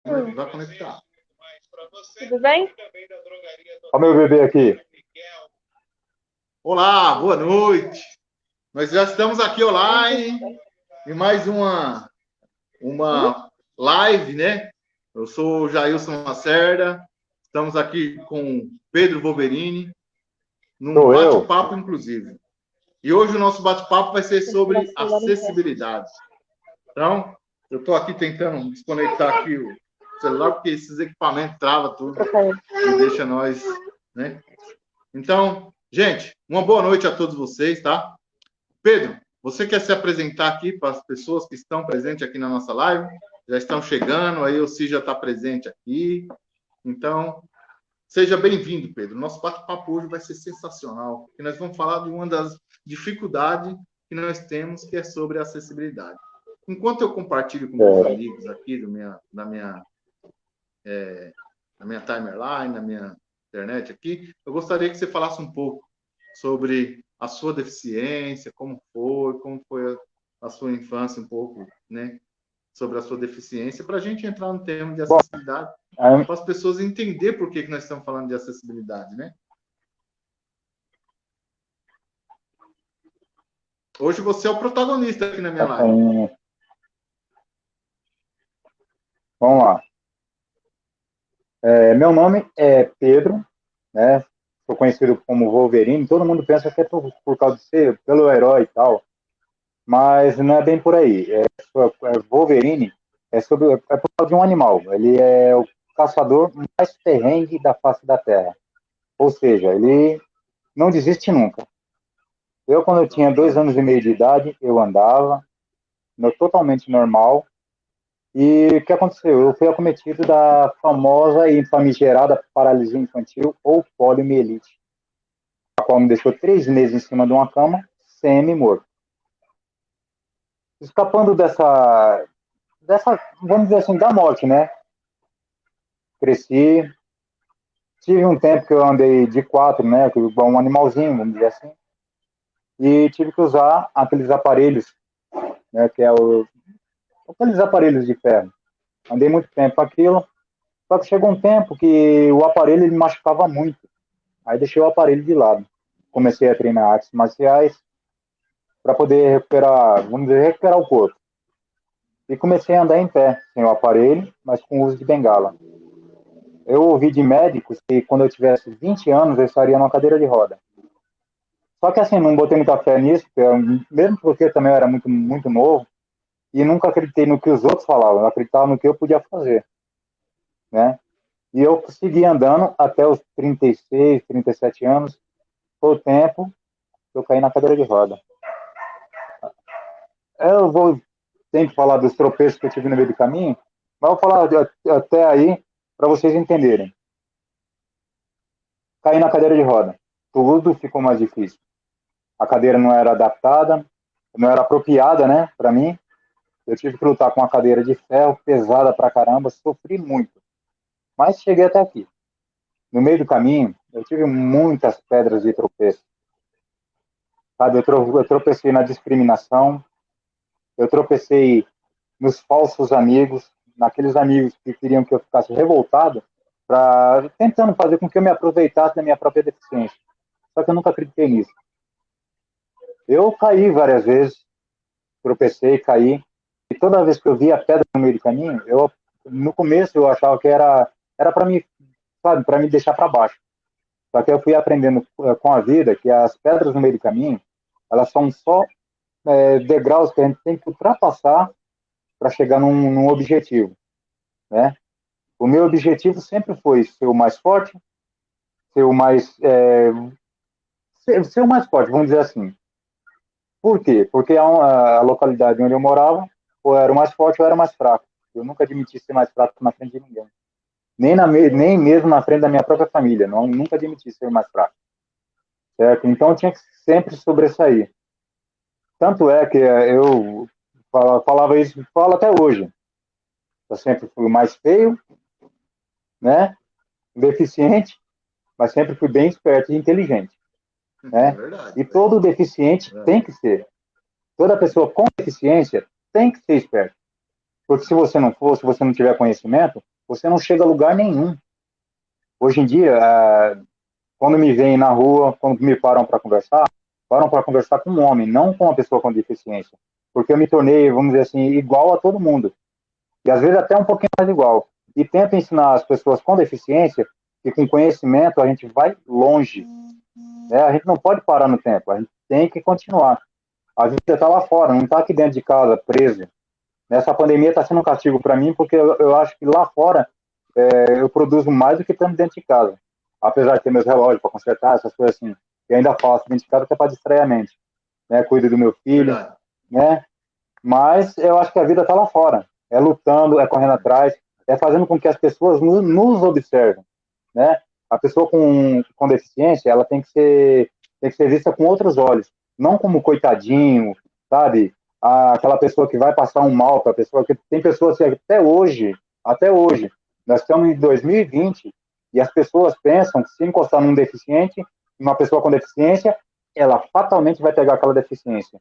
Vai conectar. Tudo bem? Olha o meu bebê aqui. Olá, boa noite. Nós já estamos aqui online em mais uma live, né? Eu sou o Jailson Lacerda. Estamos aqui com Pedro Wolverini, num bate-papo, inclusive. E hoje o nosso bate-papo vai ser sobre acessibilidade. Então, eu estou aqui tentando desconectar aqui o celular, porque esses equipamentos travam tudo e deixa nós, né? Então, gente, uma boa noite a todos vocês, tá? Pedro, você quer se apresentar aqui para as pessoas que estão presentes aqui na nossa live? Já estão chegando, aí o Si já está presente aqui. Então, seja bem-vindo, Pedro. Nosso bate-papo hoje vai ser sensacional, porque nós vamos falar de uma das dificuldades que nós temos, que é sobre a acessibilidade. Enquanto eu compartilho com meus amigos aqui na minha timeline, na minha internet aqui, eu gostaria que você falasse um pouco sobre a sua deficiência, como foi a sua infância um pouco, né? Sobre a sua deficiência, para a gente entrar no tema de acessibilidade, para as pessoas entenderem por que nós estamos falando de acessibilidade, né? Hoje você é o protagonista aqui na minha live. Vamos lá. Meu nome é Pedro, né? Sou conhecido como Wolverine. Todo mundo pensa que é por causa de ser pelo herói e tal, mas não é bem por aí. Wolverine é por causa de um animal. Ele é o caçador mais ferrenho da face da Terra. Ou seja, ele não desiste nunca. Quando eu tinha 2 anos e meio de idade, eu andava totalmente normal. E o que aconteceu? Eu fui acometido da famosa e famigerada paralisia infantil ou poliomielite, a qual me deixou 3 meses em cima de uma cama, semi-morto. Escapando dessa, vamos dizer assim, da morte, né? Cresci, tive um tempo que eu andei de 4, né? Igual um animalzinho, vamos dizer assim, e tive que usar aqueles aparelhos, né? Aqueles aparelhos de ferro. Andei muito tempo com aquilo, só que chegou um tempo que o aparelho ele machucava muito. Aí deixei o aparelho de lado. Comecei a treinar artes marciais para poder recuperar, vamos dizer, recuperar o corpo. E comecei a andar em pé, sem o aparelho, mas com uso de bengala. Eu ouvi de médicos que quando eu tivesse 20 anos eu estaria numa cadeira de roda. Só que assim, não botei muita fé nisso, mesmo porque eu também era muito, muito novo, e nunca acreditei no que os outros falavam, eu acreditava no que eu podia fazer, né? E eu segui andando até os 36, 37 anos, foi o tempo que eu caí na cadeira de roda. Eu vou sempre falar dos tropeços que eu tive no meio do caminho, mas vou falar até aí para vocês entenderem. Caí na cadeira de roda. Tudo ficou mais difícil. A cadeira não era adaptada, não era apropriada, né, para mim. Eu tive que lutar com uma cadeira de ferro pesada pra caramba, sofri muito. Mas cheguei até aqui. No meio do caminho, eu tive muitas pedras de tropeço. Sabe, eu tropecei na discriminação, eu tropecei nos falsos amigos, naqueles amigos que queriam que eu ficasse revoltado, tentando fazer com que eu me aproveitasse da minha própria deficiência. Só que eu nunca acreditei nisso. Eu caí várias vezes, tropecei, caí, e toda vez que eu via pedra no meio do caminho, no começo eu achava que era para mim, sabe, para me deixar para baixo. Só que eu fui aprendendo com a vida que as pedras no meio do caminho, elas são só degraus que a gente tem que ultrapassar para chegar num objetivo, né? O meu objetivo sempre foi ser o mais forte, ser o mais ser o mais forte, vamos dizer assim. Por quê? Porque a localidade onde eu morava, ou era o mais forte ou era o mais fraco. Eu nunca admiti ser mais fraco na frente de ninguém. Nem mesmo na frente da minha própria família. Nunca admiti ser mais fraco. Certo? Então eu tinha que sempre sobressair. Tanto é que eu falava isso, falo até hoje. Eu sempre fui o mais feio, né? Deficiente, mas sempre fui bem esperto e inteligente. Né? E todo deficiente tem que ser. Toda pessoa com deficiência tem que ser esperta. Porque se você não for, se você não tiver conhecimento, você não chega a lugar nenhum. Hoje em dia, quando me veem na rua, quando me param para conversar com um homem, não com uma pessoa com deficiência. Porque eu me tornei, vamos dizer assim, igual a todo mundo. E às vezes até um pouquinho mais igual. E tento ensinar as pessoas com deficiência que com conhecimento a gente vai longe. Né? A gente não pode parar no tempo, a gente tem que continuar. A vida está lá fora, não está aqui dentro de casa, preso. Essa pandemia está sendo um castigo para mim, porque eu acho que lá fora eu produzo mais do que estando dentro de casa. Apesar de ter meus relógios para consertar, essas coisas assim, eu ainda faço dentro de casa até para distrair a mente. Né? Cuido do meu filho, né? Mas eu acho que a vida está lá fora. É lutando, é correndo atrás, é fazendo com que as pessoas nos observem. Né? A pessoa com deficiência, ela tem que ser vista com outros olhos. Não como coitadinho, sabe? Aquela pessoa que vai passar um mal para a pessoa. Que tem pessoas que até hoje, nós estamos em 2020 e as pessoas pensam que se encostar num deficiente, uma pessoa com deficiência, ela fatalmente vai pegar aquela deficiência.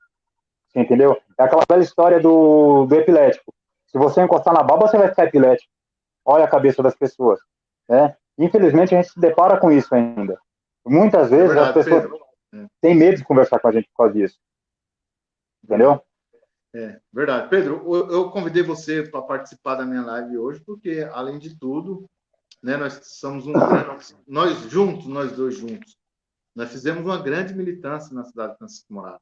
Você entendeu? É aquela velha história do epilético. Se você encostar na baba, você vai ficar epilético. Olha a cabeça das pessoas. Né? Infelizmente, a gente se depara com isso ainda. Muitas vezes as pessoas têm medo de conversar com a gente por causa disso. Entendeu? Verdade. Pedro, eu convidei você para participar da minha live hoje, porque, além de tudo, né, nós somos nós dois juntos, nós fizemos uma grande militância na cidade de Francisco Morato.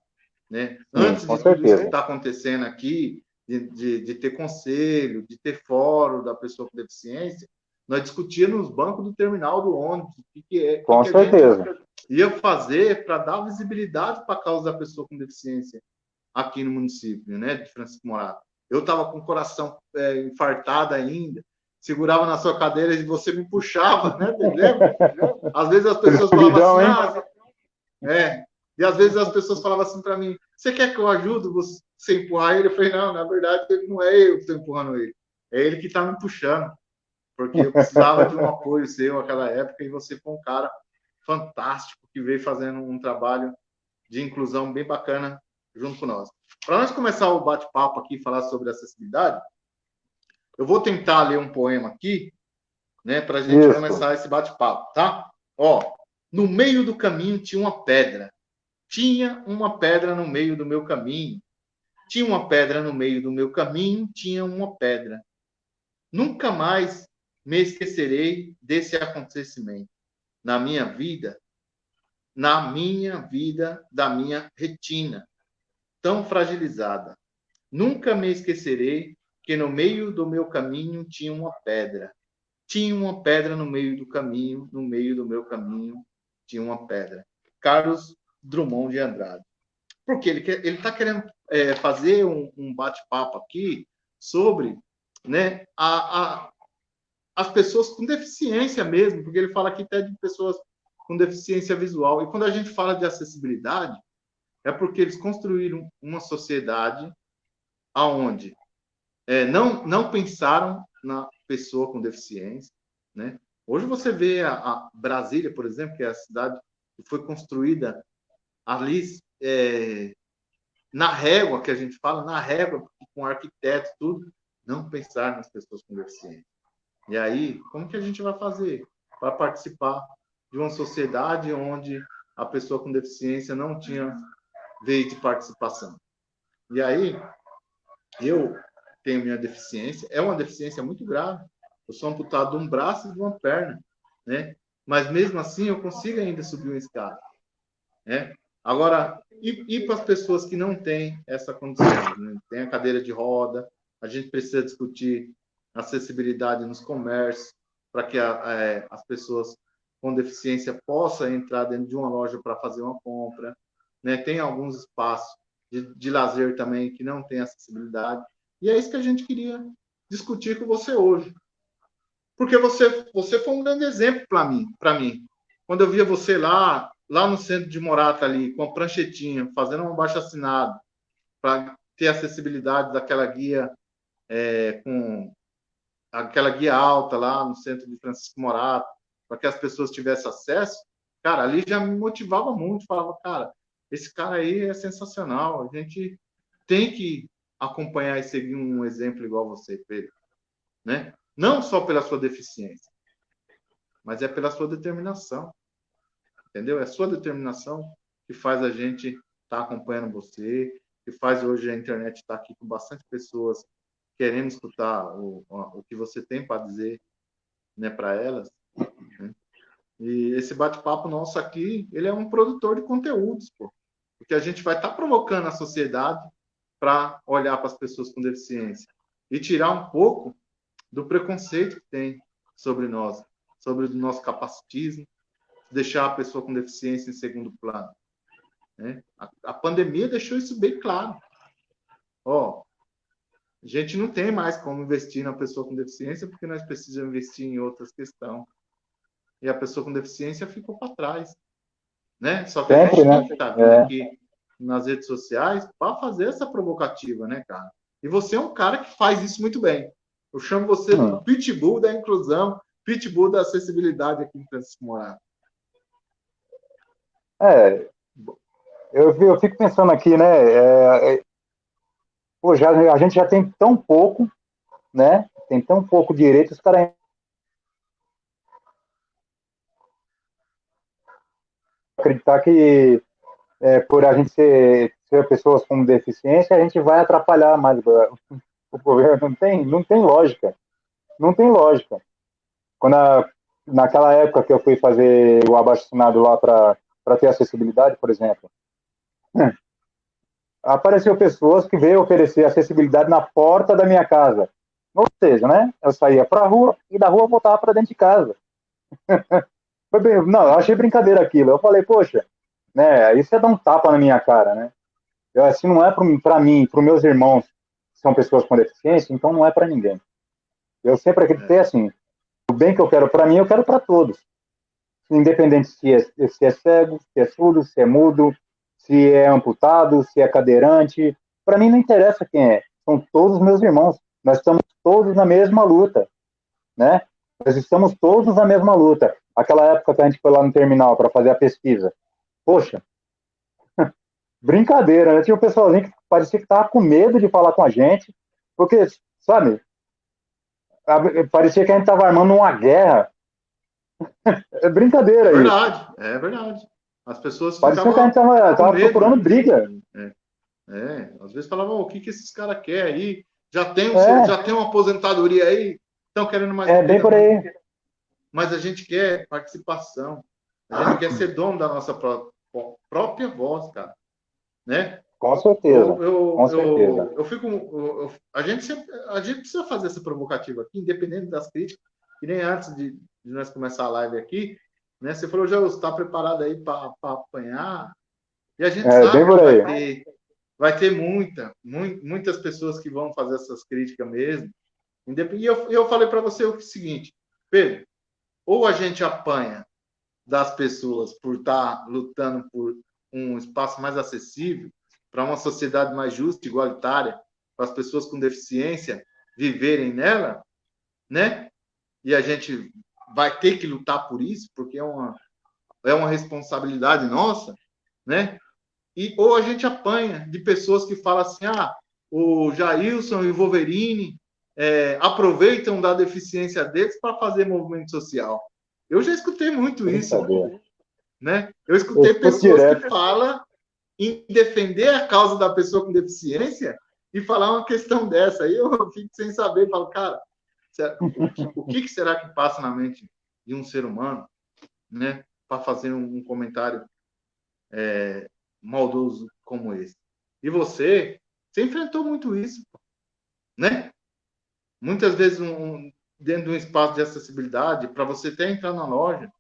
Né? Antes de tudo isso que está acontecendo aqui, de ter conselho, de ter fórum da pessoa com deficiência, nós discutíamos nos bancos do terminal do ônibus o que com certeza. A gente ia fazer para dar visibilidade para a causa da pessoa com deficiência aqui no município, né, de Francisco Morato. Eu estava com o coração infartado ainda, segurava na sua cadeira e você me puxava, né? Lembra? Às vezes as pessoas falavam assim, e às vezes as pessoas falavam assim para mim, você quer que eu ajude você a empurrar ele? Eu falei, não, na verdade não é eu que estou empurrando ele, é ele que está me puxando, porque eu precisava de um apoio seu naquela época e você foi um cara fantástico que veio fazendo um trabalho de inclusão bem bacana junto com nós. Para nós começar o bate-papo aqui, falar sobre acessibilidade, eu vou tentar ler um poema aqui, né, para a gente começar esse bate-papo, tá? Ó, no meio do caminho tinha uma pedra. Tinha uma pedra no meio do meu caminho. Tinha uma pedra no meio do meu caminho, tinha uma pedra. Nunca mais me esquecerei desse acontecimento. Na minha vida, da minha retina, tão fragilizada. Nunca me esquecerei que no meio do meu caminho tinha uma pedra. Tinha uma pedra no meio do caminho, no meio do meu caminho tinha uma pedra. Carlos Drummond de Andrade. Porque ele está querendo fazer um bate-papo aqui sobre, né, as pessoas com deficiência mesmo, porque ele fala aqui até de pessoas com deficiência visual. E quando a gente fala de acessibilidade, é porque eles construíram uma sociedade aonde não pensaram na pessoa com deficiência, né? Hoje você vê a Brasília, por exemplo, que é a cidade que foi construída ali na régua, que a gente fala, na régua, com arquitetos, tudo, não pensar nas pessoas com deficiência. E aí, como que a gente vai fazer para participar de uma sociedade onde a pessoa com deficiência não tinha veio de participação? E aí, eu tenho minha deficiência, é uma deficiência muito grave. Eu sou amputado de um braço e de uma perna, né? Mas mesmo assim eu consigo ainda subir uma escada, né? Agora, e para as pessoas que não têm essa condição, né? Tem a cadeira de roda, a gente precisa discutir acessibilidade nos comércios para que as pessoas com deficiência possam entrar dentro de uma loja para fazer uma compra, né? Tem alguns espaços de lazer também que não tem acessibilidade. E é isso que a gente queria discutir com você hoje. Porque você foi um grande exemplo para mim. Quando eu via você lá no centro de Morata ali, com a pranchetinha, fazendo um abaixo-assinado, para ter acessibilidade daquela guia, com aquela guia alta lá no centro de Francisco Morato, para que as pessoas tivessem acesso, cara, ali já me motivava muito, falava, cara, esse cara aí é sensacional, a gente tem que acompanhar e seguir um exemplo igual você, Pedro, né? não só pela sua deficiência, mas é pela sua determinação, entendeu? É a sua determinação que faz a gente estar acompanhando você, que faz hoje a internet estar aqui com bastante pessoas querendo escutar o que você tem para dizer, né, para elas, né? E esse bate-papo nosso aqui, ele é um produtor de conteúdos, pô, porque a gente vai estar provocando a sociedade para olhar para as pessoas com deficiência e tirar um pouco do preconceito que tem sobre nós, sobre o nosso capacitismo, deixar a pessoa com deficiência em segundo plano, né? A pandemia deixou isso bem claro. Ó, a gente não tem mais como investir na pessoa com deficiência porque nós precisamos investir em outras questões. E a pessoa com deficiência ficou para trás, né? Só que Sempre, a gente né? tem que estar vindo aqui nas redes sociais para fazer essa provocativa, né, cara? E você é um cara que faz isso muito bem. Eu chamo você do pitbull da inclusão, pitbull da acessibilidade aqui em Francisco Morato. Eu fico pensando aqui, né? Pô, a gente já tem tão pouco, né? Tem tão pouco direito, os caras acreditar que por a gente ser pessoas com deficiência, a gente vai atrapalhar mais o governo. Não tem lógica. Não tem lógica. Naquela época que eu fui fazer o abaixo-assinado lá para ter acessibilidade, por exemplo, apareceu pessoas que veio oferecer acessibilidade na porta da minha casa. Ou seja, né? Eu saía para a rua e da rua eu voltava para dentro de casa. Não, eu achei brincadeira aquilo. Eu falei, poxa, né? Isso é dar um tapa na minha cara, né? Assim, não é para mim, para os meus irmãos que são pessoas com deficiência, então não é para ninguém. Eu sempre acreditei assim, o bem que eu quero para mim, eu quero para todos. Independente se é cego, se é surdo, se é mudo, se é amputado, se é cadeirante. Para mim não interessa quem é. São todos meus irmãos. Nós estamos todos na mesma luta, né? Nós estamos todos na mesma luta. Aquela época que a gente foi lá no terminal para fazer a pesquisa. Poxa, brincadeira, né? Tinha um pessoalzinho que parecia que estava com medo de falar com a gente, porque, sabe, parecia que a gente estava armando uma guerra. É brincadeira isso. Isso. É verdade. As pessoas parecia que a gente estava procurando briga. Às vezes falavam, o que esses caras querem aí? Já tem uma aposentadoria aí? Estão querendo mais vida, bem por aí. Mas a gente quer participação. A gente quer ser dono da nossa própria voz, cara. Né? Com certeza. A gente precisa fazer essa provocativa aqui, independente das críticas, que nem antes de nós começar a live aqui, né? Você falou, já está preparado aí para apanhar? E a gente sabe que vai ter muitas pessoas que vão fazer essas críticas mesmo. E eu falei para você o seguinte, Pedro, ou a gente apanha das pessoas por estar lutando por um espaço mais acessível, para uma sociedade mais justa, igualitária, para as pessoas com deficiência viverem nela, né? E a gente vai ter que lutar por isso, porque é uma responsabilidade nossa, né? Ou a gente apanha de pessoas que falam assim, o Jailson e o Wolverine aproveitam da deficiência deles para fazer movimento social. Eu já escutei muito isso, né? Eu escutei pessoas que falam em defender a causa da pessoa com deficiência e falar uma questão dessa. Aí eu fico sem saber, falo, cara, o que será que passa na mente de um ser humano, né, para fazer um comentário maldoso como esse? E você enfrentou muito isso, né? Muitas vezes dentro de um espaço de acessibilidade, para você até entrar na loja,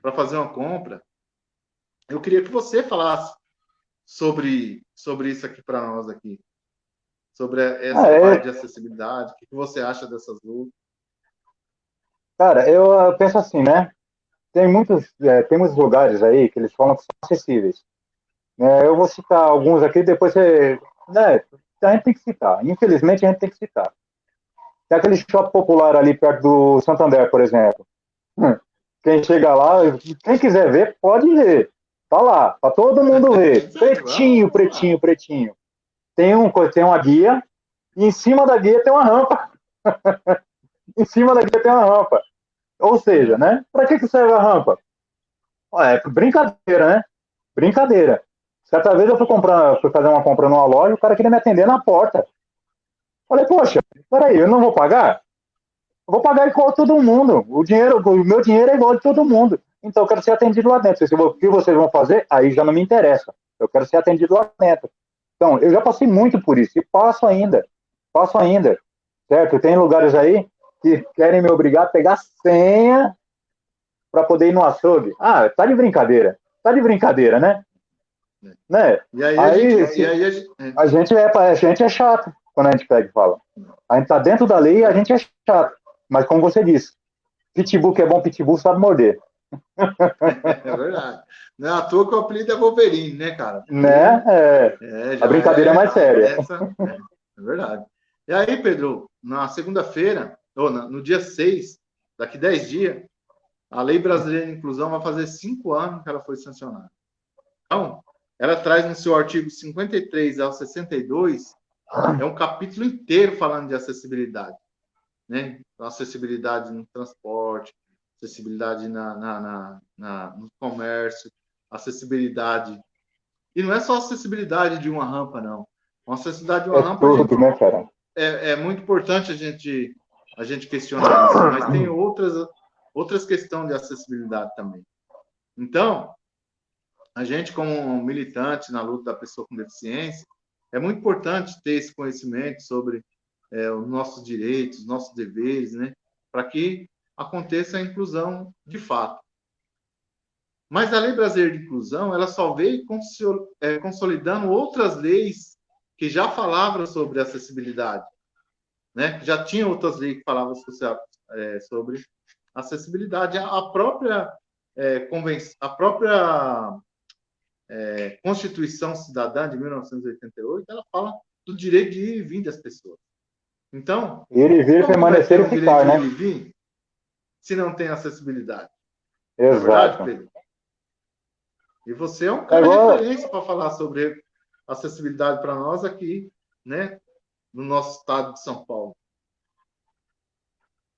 para fazer uma compra. Eu queria que você falasse sobre isso aqui para nós aqui, sobre essa parte de acessibilidade, o que você acha dessas lutas? Cara, eu penso assim, né? Tem muitos lugares aí que eles falam que são acessíveis. Eu vou citar alguns aqui, depois você... Né, a gente tem que citar. Infelizmente, a gente tem que citar. Tem aquele shopping popular ali perto do Santander, por exemplo. Quem chega lá, quem quiser ver, pode ver. Tá lá, pra todo mundo ver. Pretinho, pretinho, pretinho. Tem uma guia, e em cima da guia tem uma rampa. em cima daqui tem uma rampa. Ou seja, né? Para que serve a rampa? É brincadeira, né? Brincadeira. Certa vez eu fui fazer uma compra numa loja, o cara queria me atender na porta. Falei, poxa, peraí, eu não vou pagar? Eu vou pagar igual todo mundo. O meu dinheiro é igual de todo mundo. Então eu quero ser atendido lá dentro. O que vocês vão fazer, aí já não me interessa. Eu quero ser atendido lá dentro. Então, eu já passei muito por isso. E passo ainda. Passo ainda. Certo? Tem lugares aí que querem me obrigar a pegar senha para poder ir no açougue. Ah, tá de brincadeira. Tá de brincadeira, né? Né? E aí a gente é chato quando a gente pega e fala. A gente tá dentro da lei e a gente é chato. Mas como você disse, pitbull que é bom, pitbull sabe morder. É verdade. Não é à toa que o apelido é Wolverine, né, cara? Né? A brincadeira é mais séria. É verdade. E aí, Pedro, na segunda-feira, ou no dia 6, daqui 10 dias, a Lei Brasileira de Inclusão vai fazer 5 anos que ela foi sancionada. Então, ela traz no seu artigo 53 ao 62, é um capítulo inteiro falando de acessibilidade. Né? Acessibilidade no transporte, acessibilidade no comércio, acessibilidade. E não é só acessibilidade de uma rampa, não. Uma acessibilidade de uma rampa tudo, né, cara? É muito importante a gente questionar isso, mas tem outras questões de acessibilidade também. Então, a gente, como militante na luta da pessoa com deficiência, é muito importante ter esse conhecimento sobre os nossos direitos, os nossos deveres, né? Para que aconteça a inclusão de fato. Mas a Lei Brasileira de Inclusão, ela só veio consolidando outras leis que já falavam sobre acessibilidade, né? Já tinha outras leis que falavam sobre acessibilidade. A própria Constituição Cidadã de 1988, ela fala do direito de ir e vir das pessoas. Então, ir e vir, permanecer e ficar, né? Ir e vir, se não tem acessibilidade. Exato. Não é verdade, Pedro? E você é um cara de referência para falar sobre acessibilidade para nós aqui, né? No nosso estado de São Paulo.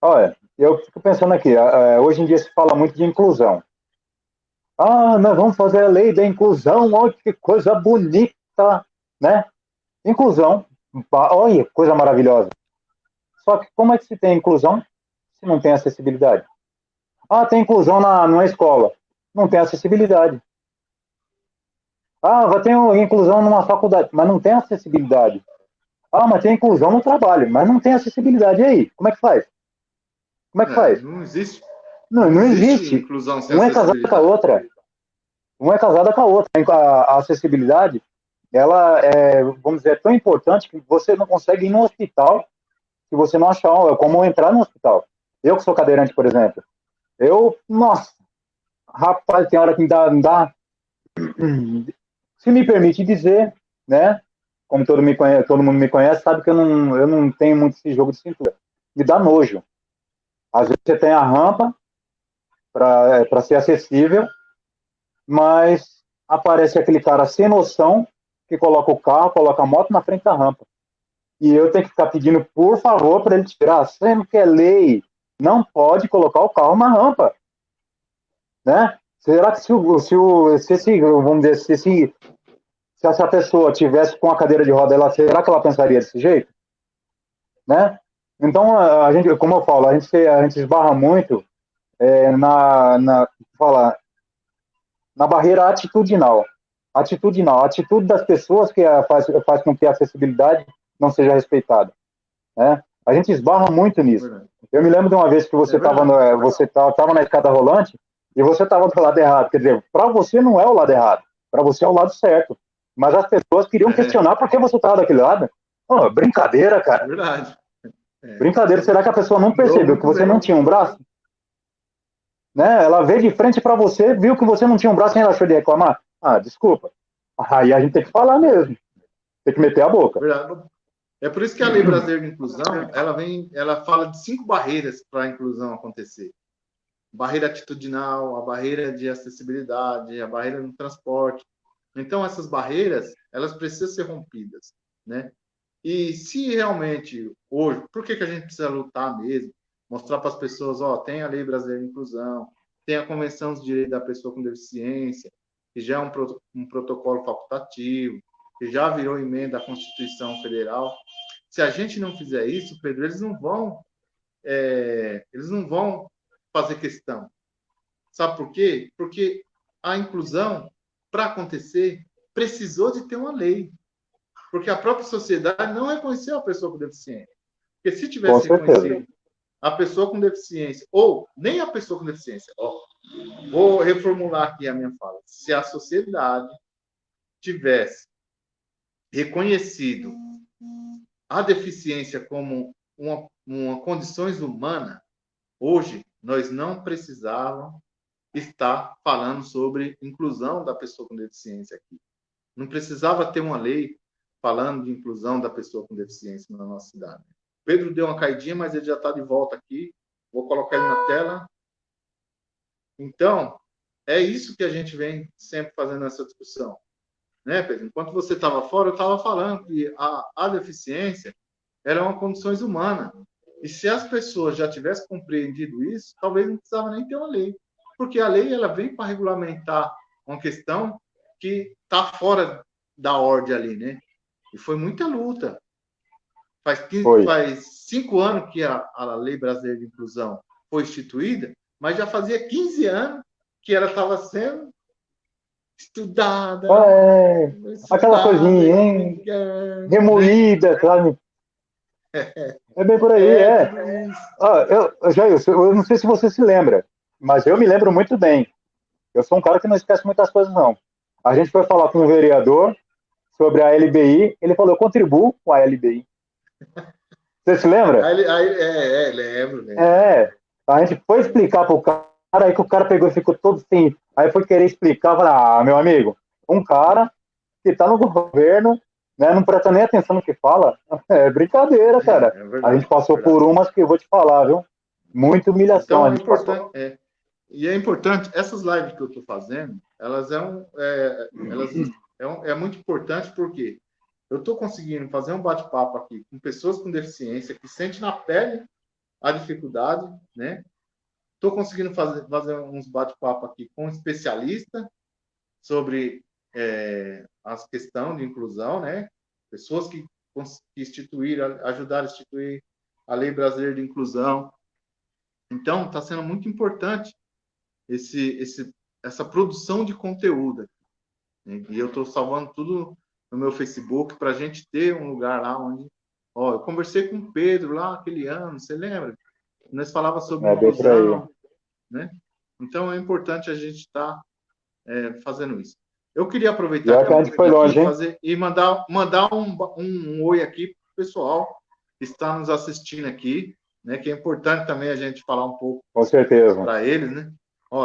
Olha, eu fico pensando aqui, hoje em dia se fala muito de inclusão. Ah, nós vamos fazer a lei da inclusão, olha que coisa bonita, né? Inclusão, olha, coisa maravilhosa. Só que como é que se tem inclusão se não tem acessibilidade? Ah, tem inclusão numa escola, não tem acessibilidade. Ah, vai ter inclusão numa faculdade, mas não tem acessibilidade. Ah, mas tem inclusão no trabalho, mas não tem acessibilidade. E aí, como é que faz? Como é que faz? Não existe. Não existe. Inclusão sem uma é casada com a outra. Uma é casada com a outra. A acessibilidade, ela é, vamos dizer, tão importante que você não consegue ir no hospital se você não achar como entrar no hospital. Eu que sou cadeirante, por exemplo. Nossa, rapaz, tem hora que me dá se me permite dizer, né? Como todo mundo me conhece, sabe que eu não tenho muito esse jogo de cintura. Me dá nojo. Às vezes você tem a rampa para ser acessível, mas aparece aquele cara sem noção que coloca o carro, coloca a moto na frente da rampa. E eu tenho que ficar pedindo, por favor, para ele tirar, sendo que é lei. Não pode colocar o carro na rampa. Né? Será que vamos dizer, se essa pessoa tivesse com a cadeira de roda, será que ela pensaria desse jeito? Né? Então, a gente, como eu falo, a gente esbarra muito na barreira atitudinal. A atitude das pessoas que faz com que a acessibilidade não seja respeitada. Né? A gente esbarra muito nisso. Eu me lembro de uma vez que você estava na escada rolante e você estava do lado errado. Quer dizer, para você não é o lado errado, para você é o lado certo. Mas as pessoas queriam questionar por que você estava daquele lado. Oh, brincadeira, cara. Verdade. Brincadeira, será que a pessoa não percebeu que você não tinha um braço? Né? Ela veio de frente para você, viu que você não tinha um braço e ela achou de reclamar. Ah, desculpa. Aí a gente tem que falar mesmo. Tem que meter a boca. Verdade. É por isso que a Lei Brasileira de Inclusão, ela fala de 5 barreiras para a inclusão acontecer. Barreira atitudinal, a barreira de acessibilidade, a barreira no transporte. Então, essas barreiras, elas precisam ser rompidas, né? E se realmente, hoje, por que a gente precisa lutar mesmo? mostrar para as pessoas, ó, tem a Lei Brasileira de Inclusão, tem a Convenção dos Direitos da Pessoa com Deficiência, que já é um protocolo facultativo, que já virou emenda à Constituição Federal. Se a gente não fizer isso, Pedro, eles não vão fazer questão. Sabe por quê? Porque a inclusão, para acontecer, precisou de ter uma lei. Porque a própria sociedade não reconheceu a pessoa com deficiência. Porque se tivesse reconhecido a pessoa com deficiência, ou nem a pessoa com deficiência, vou reformular aqui a minha fala. Se a sociedade tivesse reconhecido a deficiência como uma condições humana, hoje nós não precisávamos estar falando sobre inclusão da pessoa com deficiência aqui. Não precisava ter uma lei falando de inclusão da pessoa com deficiência na nossa cidade. Pedro deu uma caidinha, mas ele já está de volta aqui. Vou colocar ele na tela. Então, é isso que a gente vem sempre fazendo essa discussão. Né, Pedro? Enquanto você estava fora, eu estava falando que a deficiência era uma condição humana. E se as pessoas já tivessem compreendido isso, talvez não precisava nem ter uma lei. Porque a lei ela vem para regulamentar uma questão que está fora da ordem ali, né? E foi muita luta. Faz 5 anos que a Lei Brasileira de Inclusão foi instituída, mas já fazia 15 anos que ela estava sendo estudada. Aquela coisinha, hein? Remoída, né? Sabe? É bem por aí, eu não sei se você se lembra, mas eu me lembro muito bem. Eu sou um cara que não esquece muitas coisas, não. A gente foi falar com um vereador sobre a LBI, ele falou, eu contribuo com a LBI. Você se lembra? Lembro. A gente foi explicar pro cara, aí que o cara pegou e ficou todo assim, aí foi querer explicar, falei, meu amigo, um cara que tá no governo, né, não presta nem atenção no que fala, é brincadeira, cara. Verdade, a gente passou por umas que eu vou te falar, viu? Muita humilhação. Então, e é importante, essas lives que eu estou fazendo, elas é muito importante porque eu estou conseguindo fazer um bate-papo aqui com pessoas com deficiência que sentem na pele a dificuldade, né? Estou conseguindo fazer uns bate-papo aqui com especialistas sobre as questões de inclusão, né? Pessoas que ajudaram a instituir a Lei Brasileira de Inclusão. Então, está sendo muito importante essa produção de conteúdo. Né? E eu estou salvando tudo no meu Facebook para a gente ter um lugar lá onde... eu conversei com o Pedro lá aquele ano, você lembra? Nós falávamos sobre inclusão, né? Então, é importante a gente estar fazendo isso. Eu queria aproveitar que a gente foi longe, e mandar um oi aqui para o pessoal que está nos assistindo aqui, né? Que é importante também a gente falar um pouco para eles, né?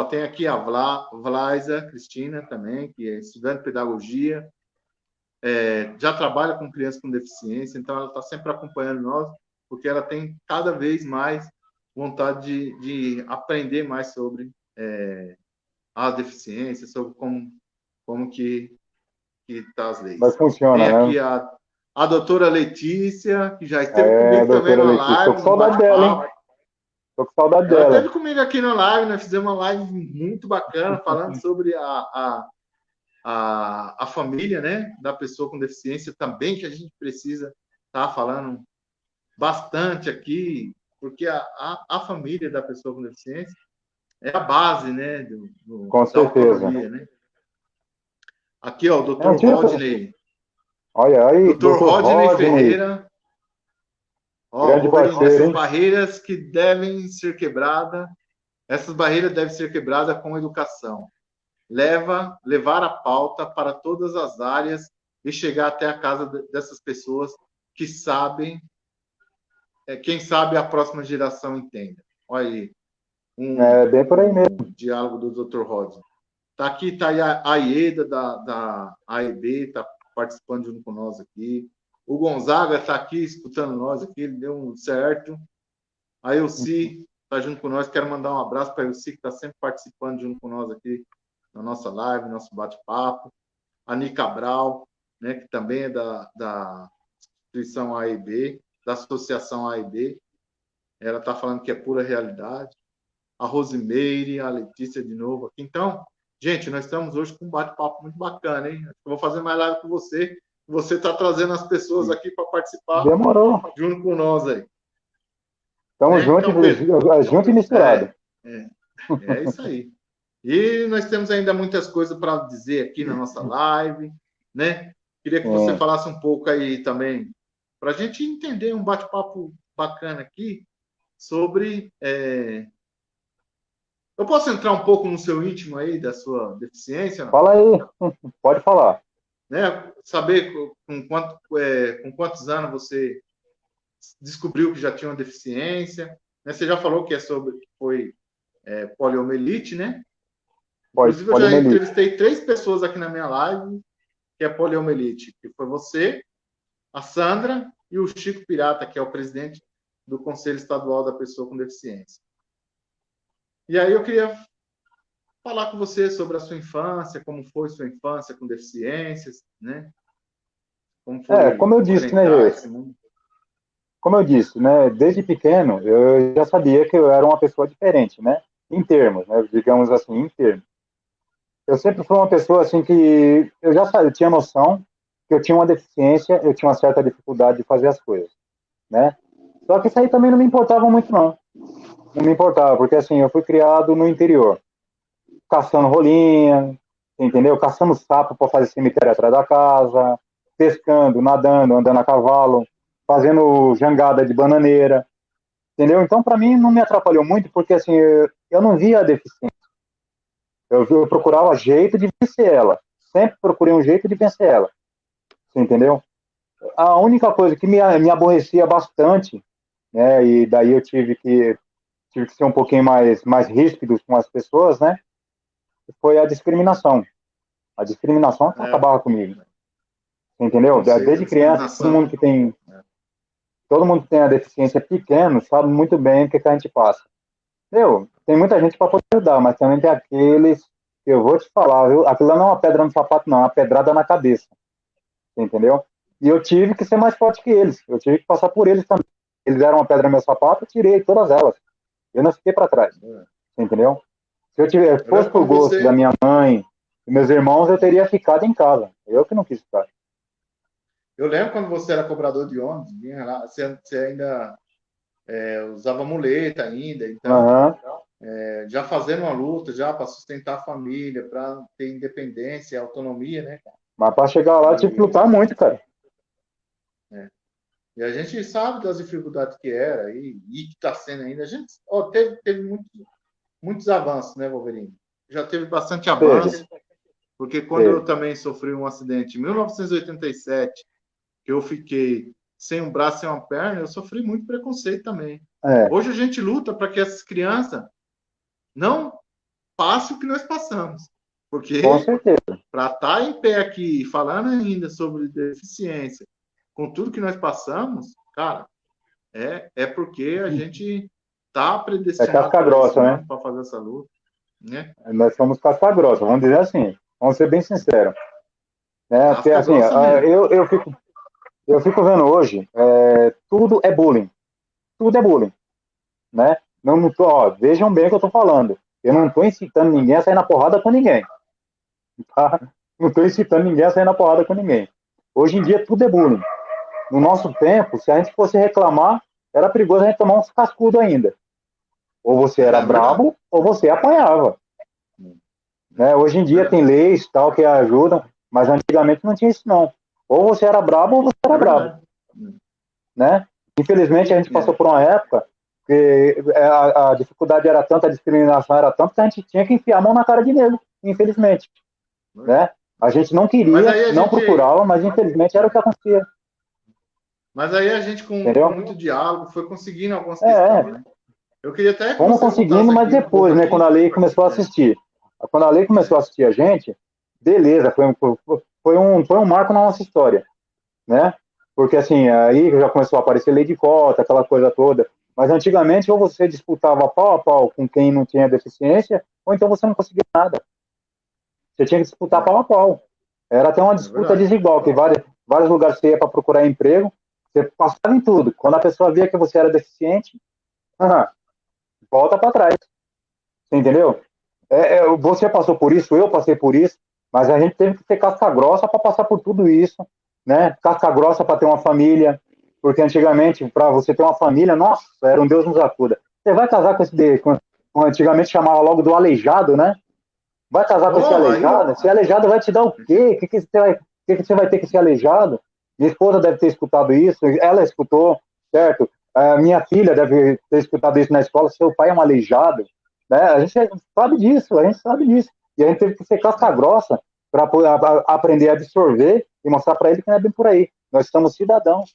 Tem aqui a Vlaisa Cristina também, que é estudante de pedagogia, já trabalha com crianças com deficiência, então ela está sempre acompanhando nós, porque ela tem cada vez mais vontade de aprender mais sobre as deficiências, sobre como que tá as leis. Mas funciona, tem aqui, né? a doutora Letícia, que já esteve comigo também na live. Tô com saudade dela, hein? Tô com saudade dela. Ela esteve comigo aqui na live, nós fizemos uma live muito bacana, falando sobre a família, né, da pessoa com deficiência também, que a gente precisa estar falando bastante aqui, porque a família da pessoa com deficiência é a base, né, com certeza. Autonomia, né? Aqui, o doutor Rodney. Olha aí, doutor Rodney Ferreira. Grande parceiro, essas barreiras que devem ser quebradas, com educação. Levar a pauta para todas as áreas e chegar até a casa dessas pessoas que sabem, quem sabe a próxima geração entenda. Olha aí. Bem por aí mesmo. Diálogo do Dr. Rodney. Aqui está a Ieda da AEB, está participando junto com nós aqui. O Gonzaga está aqui escutando nós aqui, ele deu um certo. A Elci está junto com nós. Quero mandar um abraço para a Elci, que está sempre participando junto com nós aqui na nossa live, nosso bate-papo. A Nica Cabral, né, que também é da instituição AEB, da Associação AEB. ela está falando que é pura realidade. A Rosimeire, a Letícia de novo aqui. Então, gente, nós estamos hoje com um bate-papo muito bacana, hein? Eu vou fazer mais live com você. Você está trazendo as pessoas aqui para participar. Demorou. Junto com nós aí. Estamos juntos junto e misturado. É isso aí. E nós temos ainda muitas coisas para dizer aqui na nossa live, né? Queria que você falasse um pouco aí também, para a gente entender um bate-papo bacana aqui sobre... Eu posso entrar um pouco no seu íntimo aí, da sua deficiência? Não? Fala aí, pode falar. Né? Saber com quantos anos você descobriu que já tinha uma deficiência. Né? Você já falou que foi poliomielite, né? Inclusive, eu já entrevistei 3 pessoas aqui na minha live que é poliomielite, que foi você, a Sandra e o Chico Pirata, que é o presidente do Conselho Estadual da Pessoa com Deficiência. E aí eu queria falar com você sobre a sua infância, como foi sua infância com deficiências, né? Como eu disse, né, Gê? Como eu disse, né, desde pequeno, eu já sabia que eu era uma pessoa diferente, né? Em termos, né? Digamos assim, em termos. Eu sempre fui uma pessoa, assim, que eu já sabia, eu tinha noção que eu tinha uma deficiência, eu tinha uma certa dificuldade de fazer as coisas, né? Só que isso aí também não me importava muito, não. Não me importava, porque, assim, eu fui criado no interior, caçando rolinha, entendeu? Caçando sapo para fazer cemitério atrás da casa, pescando, nadando, andando a cavalo, fazendo jangada de bananeira, entendeu? Então, para mim, não me atrapalhou muito, porque, assim, eu não via a deficiência. Eu procurava jeito de vencer ela. Sempre procurei um jeito de vencer ela. Você entendeu? A única coisa que me aborrecia bastante, né, e daí eu tive que ser um pouquinho mais ríspido com as pessoas, né, foi a discriminação. A discriminação acabava comigo. Entendeu? Desde criança, todo mundo que tem a deficiência pequena sabe muito bem o que a gente passa. Tem muita gente para poder ajudar, mas também tem aqueles que eu vou te falar, viu? Aquilo lá não é uma pedra no sapato, não, é uma pedrada na cabeça. Entendeu? E eu tive que ser mais forte que eles. Eu tive que passar por eles também. Eles deram uma pedra no meu sapato, eu tirei todas elas. Eu não fiquei para trás. Entendeu? Se eu fosse por gosto da minha mãe e meus irmãos, eu teria ficado em casa. Eu que não quis ficar. Eu lembro quando você era cobrador de ônibus, você ainda usava muleta ainda, então já fazendo uma luta já para sustentar a família, para ter independência, autonomia, né? Mas para chegar lá, eu tive que lutar muito, cara. E a gente sabe das dificuldades que era e que está sendo ainda. A gente teve muitos avanços, né, Wolverine? Já teve bastante avanço, porque quando eu também sofri um acidente em 1987, que eu fiquei sem um braço, sem uma perna, eu sofri muito preconceito também. Hoje a gente luta para que essas crianças não passem o que nós passamos. Porque para estar em pé aqui falando ainda sobre deficiência, com tudo que nós passamos, cara, é porque a gente está predestinado para fazer essa luta. Né? Nós somos casca grossa, vamos dizer assim. Vamos ser bem sinceros. Porque, assim, eu fico vendo hoje, tudo é bullying. Tudo é bullying. Né? Não tô, vejam bem o que eu estou falando. Eu não estou incitando ninguém a sair na porrada com ninguém. Tá? Não estou incitando ninguém a sair na porrada com ninguém. Hoje em dia tudo é bullying. No nosso tempo, se a gente fosse reclamar, era perigoso a gente tomar uns cascudos ainda. Ou você era brabo, ou você apanhava. Né? Hoje em dia tem leis tal que ajudam, mas antigamente não tinha isso não. Ou você era brabo, ou você era brabo. Né? Infelizmente a gente passou por uma época que a dificuldade era tanta, a discriminação era tanta que a gente tinha que enfiar a mão na cara de negro, infelizmente. Né? A gente não queria, não procurava, mas infelizmente era o que acontecia. Mas aí a gente, com muito diálogo, foi conseguindo algumas questões. Né? Eu queria até que fomos conseguindo, mas depois, né, quando a lei começou a assistir. Quando a lei começou a assistir a gente, beleza, foi um marco na nossa história. Né? Porque assim, aí já começou a aparecer lei de cota, aquela coisa toda. Mas antigamente, ou você disputava pau a pau com quem não tinha deficiência, ou então você não conseguia nada. Você tinha que disputar pau a pau. Era até uma disputa desigual, que vários lugares você ia para procurar emprego, você passava em tudo. Quando a pessoa via que você era deficiente, volta para trás. Você entendeu? Você passou por isso, eu passei por isso, mas a gente teve que ter casca grossa para passar por tudo isso, né? Casca grossa para ter uma família, porque antigamente, para você ter uma família, nossa, era um Deus nos acuda. Você vai casar com antigamente chamava logo do aleijado, né? Vai casar com esse aleijado? Esse aleijado vai te dar o quê? O que você vai ter com esse aleijado? Minha esposa deve ter escutado isso, ela escutou, certo? Minha filha deve ter escutado isso na escola, seu pai é um aleijado. Né? A gente sabe disso, a gente sabe disso. E a gente teve que ser casca grossa para aprender a absorver e mostrar para ele que não é bem por aí. Nós somos cidadãos.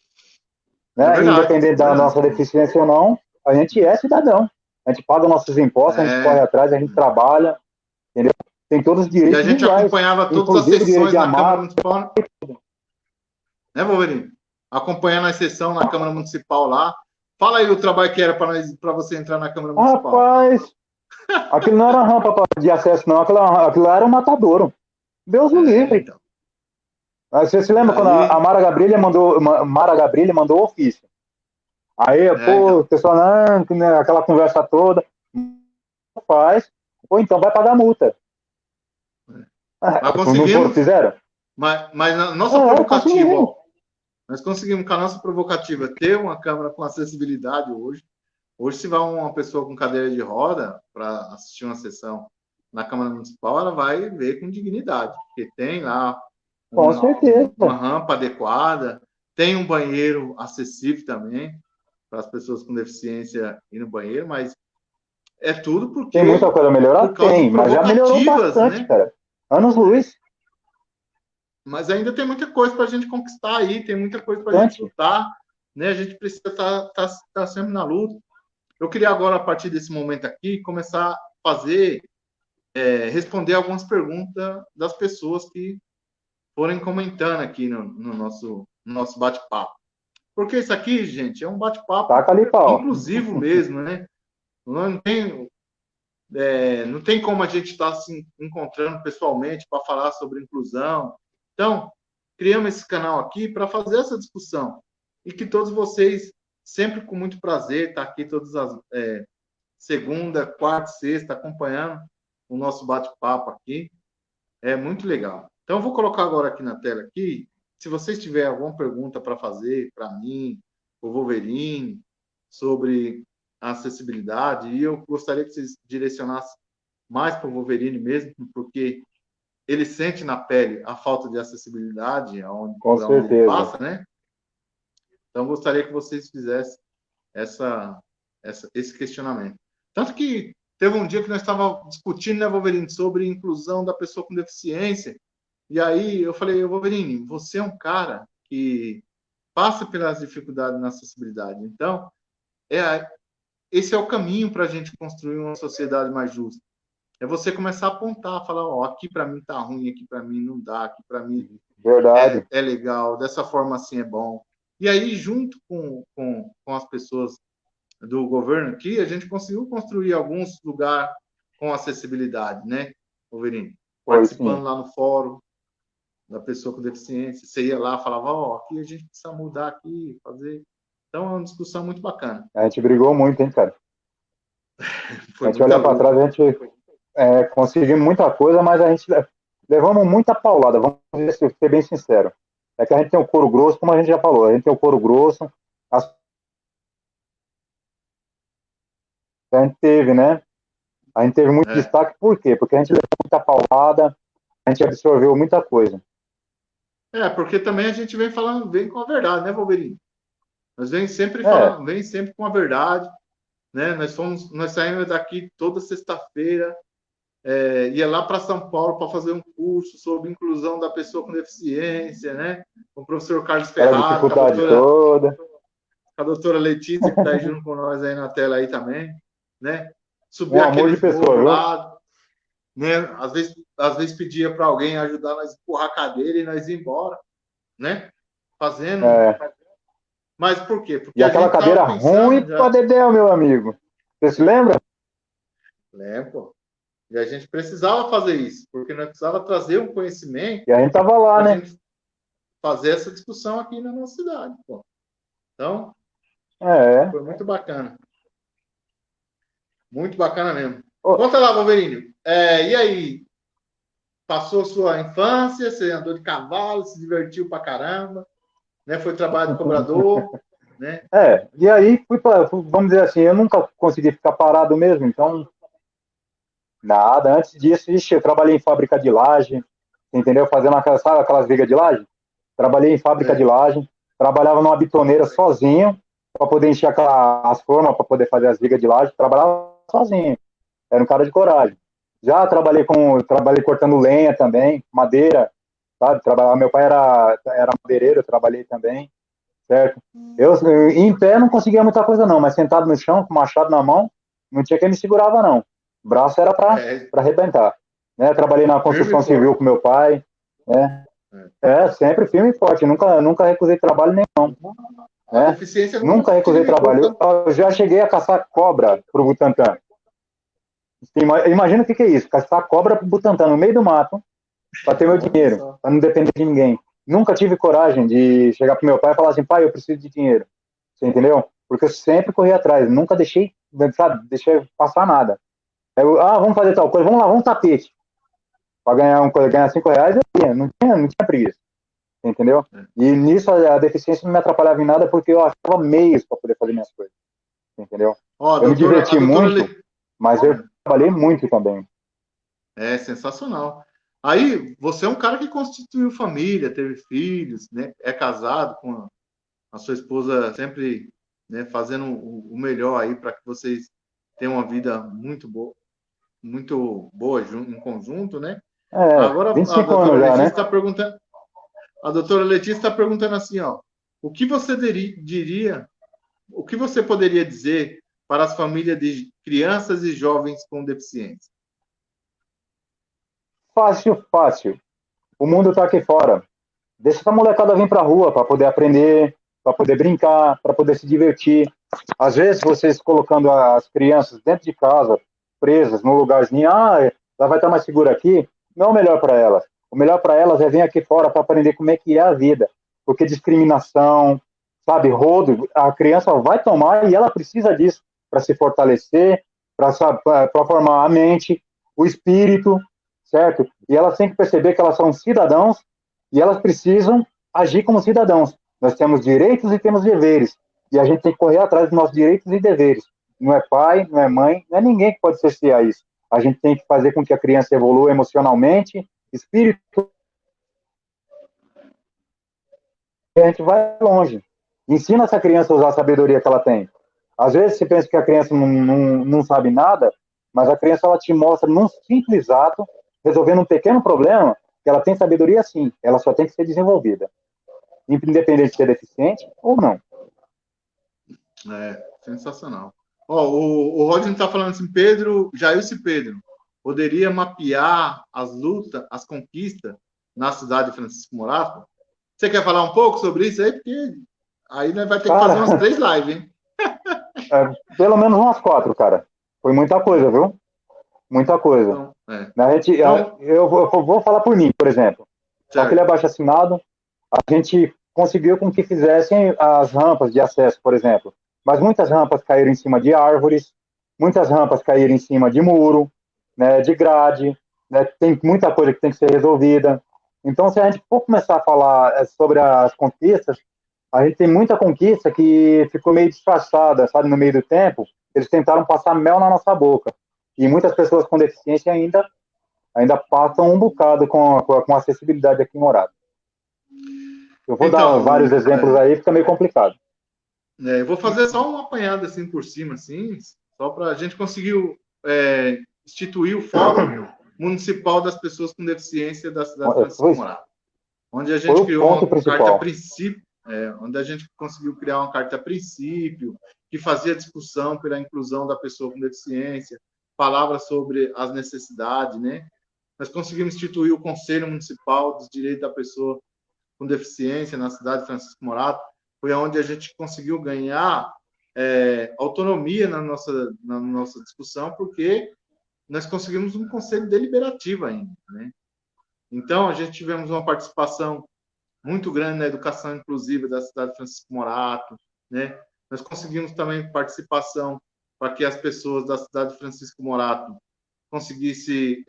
Né? Independente da nossa deficiência ou não, a gente é cidadão. A gente paga nossos impostos, a gente corre atrás, a gente trabalha, entendeu? Tem todos os direitos. E a gente iguais, acompanhava todas as sessões na Câmara Municipal. Né, Wolverine? Acompanhando a sessão na Câmara Municipal lá. Fala aí o trabalho que era para você entrar na Câmara Municipal. Rapaz, aquilo não era rampa de acesso, não. Aquilo era um matadouro. Deus o livre. Então. Você se lembra quando a Mara Gabrilha mandou o ofício? Aí, o pessoal, aquela conversa toda, faz, ou então vai pagar multa. Mas conseguimos. Não fizeram? Mas na nossa provocativa, ó, nós conseguimos com a nossa provocativa ter uma Câmara com acessibilidade hoje. Hoje, se vai uma pessoa com cadeira de roda para assistir uma sessão na Câmara Municipal, ela vai ver com dignidade, porque tem lá uma rampa adequada, tem um banheiro acessível também para as pessoas com deficiência ir no banheiro, mas é tudo porque... Tem muita coisa a melhorar? Tem, mas já melhorou bastante, né? Cara. Anos-luz. Mas ainda tem muita coisa para a gente conquistar aí, tem muita coisa para a gente lutar, né? A gente precisa estar sempre na luta. Eu queria agora, a partir desse momento aqui, começar a responder algumas perguntas das pessoas que forem comentando aqui no nosso bate-papo. Porque isso aqui, gente, é um bate-papo inclusivo mesmo, né? Não tem como a gente estar se encontrando pessoalmente para falar sobre inclusão. Então, criamos esse canal aqui para fazer essa discussão. E que todos vocês, sempre com muito prazer, tá aqui todas as segunda, quarta, sexta, acompanhando o nosso bate-papo aqui. É muito legal. Então, eu vou colocar agora aqui na tela aqui. Se vocês tiverem alguma pergunta para fazer para mim, o Wolverine, sobre a acessibilidade, e eu gostaria que vocês direcionassem mais para o Wolverine mesmo, porque ele sente na pele a falta de acessibilidade onde ele passa, né? Então, gostaria que vocês fizessem esse questionamento. Tanto que teve um dia que nós estávamos discutindo, né, Wolverine, sobre inclusão da pessoa com deficiência, e aí eu falei, Wolverine, você é um cara que passa pelas dificuldades na acessibilidade, então esse é o caminho para a gente construir uma sociedade mais justa. É você começar a apontar, falar, aqui para mim tá ruim, aqui para mim não dá, aqui para mim é legal, dessa forma assim é bom. E aí, junto com as pessoas do governo aqui, a gente conseguiu construir alguns lugares com acessibilidade, né, Wolverine? Participando lá no fórum da pessoa com deficiência, você ia lá, falava, aqui a gente precisa mudar aqui, fazer. Então, é uma discussão muito bacana. A gente brigou muito, hein, cara? A gente olha para trás, a gente conseguimos muita coisa, mas a gente levamos muita paulada, vamos ser bem sincero. É que a gente tem o couro grosso, como a gente já falou, a gente tem o couro grosso, a gente teve, né? A gente teve muito destaque, por quê? Porque a gente levou muita paulada, a gente absorveu muita coisa. Porque também a gente vem com a verdade, né, Wolverine? Nós vem sempre com a verdade, né? Nós saímos daqui toda sexta-feira, ia lá para São Paulo para fazer um curso sobre inclusão da pessoa com deficiência, né? Com o professor Carlos Ferraro, com a doutora Letícia, que está aí junto com nós aí na tela aí também, né? Subir aqueles morros lá, né? Às vezes pedia para alguém ajudar nós a empurrar a cadeira e nós ir embora, né? Fazendo. Mas por quê? Porque e aquela cadeira ruim para Dedéu, meu amigo. Você se lembra? Lembro. E a gente precisava fazer isso, porque nós precisávamos trazer um conhecimento. E a gente estava lá, né? Fazer essa discussão aqui na nossa cidade. Pô. Então, foi muito bacana. Muito bacana mesmo. Conta lá, Wolverine. E aí? Passou sua infância, você andou de cavalo, se divertiu pra caramba, né? Foi trabalho de cobrador, né? E aí vamos dizer assim, eu nunca consegui ficar parado mesmo, então nada. Antes disso, eu trabalhei em fábrica de laje, entendeu? Fazendo sabe aquelas vigas de laje? Trabalhei em fábrica de laje, trabalhava numa bitoneira sozinho, para poder encher as formas, para poder fazer as vigas de laje, trabalhava sozinho. Era um cara de coragem. Já trabalhei cortando lenha também, madeira, sabe? Meu pai era madeireiro, eu trabalhei também, certo? Eu em pé não conseguia muita coisa não, mas sentado no chão, com o machado na mão, não tinha quem me segurava não. O braço era para arrebentar. Né? Trabalhei na construção civil com meu pai, né? Sempre firme e forte, nunca recusei trabalho nenhum. Né? Nunca recusei trabalho. Eu já cheguei a caçar cobra pro Butantã. Imagina o que é isso, caçar cobra pro Butantã no meio do mato, para ter meu dinheiro, para não depender de ninguém. Nunca tive coragem de chegar pro meu pai e falar assim, pai, eu preciso de dinheiro. Você entendeu? Porque eu sempre corri atrás, nunca deixei passar nada. Vamos fazer tal coisa, vamos lá, vamos tapete. Para ganhar R$5, não tinha preguiça. Entendeu? E nisso a deficiência não me atrapalhava em nada porque eu achava meios para poder fazer minhas coisas. Entendeu? Eu me diverti muito, mas eu trabalhei muito também. É sensacional. Aí, você é um cara que constituiu família, teve filhos, né? É casado com a sua esposa, sempre, né, fazendo o melhor aí para que vocês tenham uma vida muito boa em conjunto, né? Agora, 25 anos já, né? A doutora Letícia está perguntando assim, ó, o que você poderia dizer para as famílias de crianças e jovens com deficiência? Fácil. O mundo está aqui fora. Deixa essa molecada vir para a rua para poder aprender, para poder brincar, para poder se divertir. Às vezes, vocês colocando as crianças dentro de casa, presas, num lugarzinho, ela vai estar mais segura aqui, não é o melhor para elas. O melhor para elas é vir aqui fora para aprender como é que é a vida. Porque discriminação, sabe, rodo, a criança vai tomar e ela precisa disso para se fortalecer, para formar a mente, o espírito, certo? E elas têm que perceber que elas são cidadãos e elas precisam agir como cidadãos. Nós temos direitos e temos deveres. E a gente tem que correr atrás dos nossos direitos e deveres. Não é pai, não é mãe, não é ninguém que pode cercear isso. A gente tem que fazer com que a criança evolua emocionalmente, espírito. E a gente vai longe. Ensina essa criança a usar a sabedoria que ela tem. Às vezes você pensa que a criança não sabe nada, mas a criança ela te mostra num simples ato, resolvendo um pequeno problema, que ela tem sabedoria sim, ela só tem que ser desenvolvida. Independente de ser deficiente ou não. Sensacional. O Rodney está falando assim, Jailson e Pedro, poderia mapear as lutas, as conquistas na cidade de Francisco Morato? Você quer falar um pouco sobre isso aí? Porque aí nós vai ter que fazer umas 3 lives, hein? Pelo menos umas 4, cara. Foi muita coisa, viu? Muita coisa. Eu vou falar por mim, por exemplo. Só aquele abaixo-assinado, a gente conseguiu com que fizessem as rampas de acesso, por exemplo. Mas muitas rampas caíram em cima de árvores, muitas rampas caíram em cima de muro, né, de grade, né, tem muita coisa que tem que ser resolvida. Então, se a gente for começar a falar sobre as conquistas, a gente tem muita conquista que ficou meio disfarçada, sabe, no meio do tempo. Eles tentaram passar mel na nossa boca. E muitas pessoas com deficiência ainda passam um bocado com acessibilidade aqui em Morato. Eu vou dar vários exemplos aí, fica meio complicado. Eu vou fazer só um apanhado assim por cima, assim, só para a gente conseguir instituir o Fórum Municipal das Pessoas com Deficiência da cidade de Francisco Morato, onde a gente criou uma carta a princípio, onde a gente conseguiu criar uma carta a princípio que fazia discussão pela inclusão da pessoa com deficiência, falava sobre as necessidades, né? Nós conseguimos instituir o Conselho Municipal dos Direitos da Pessoa com Deficiência na cidade de Francisco Morato. Foi onde a gente conseguiu ganhar autonomia na nossa discussão, porque nós conseguimos um conselho deliberativo ainda, né? Então, a gente tivemos uma participação muito grande na educação inclusiva da cidade de Francisco Morato, né? Nós conseguimos também participação para que as pessoas da cidade de Francisco Morato conseguissem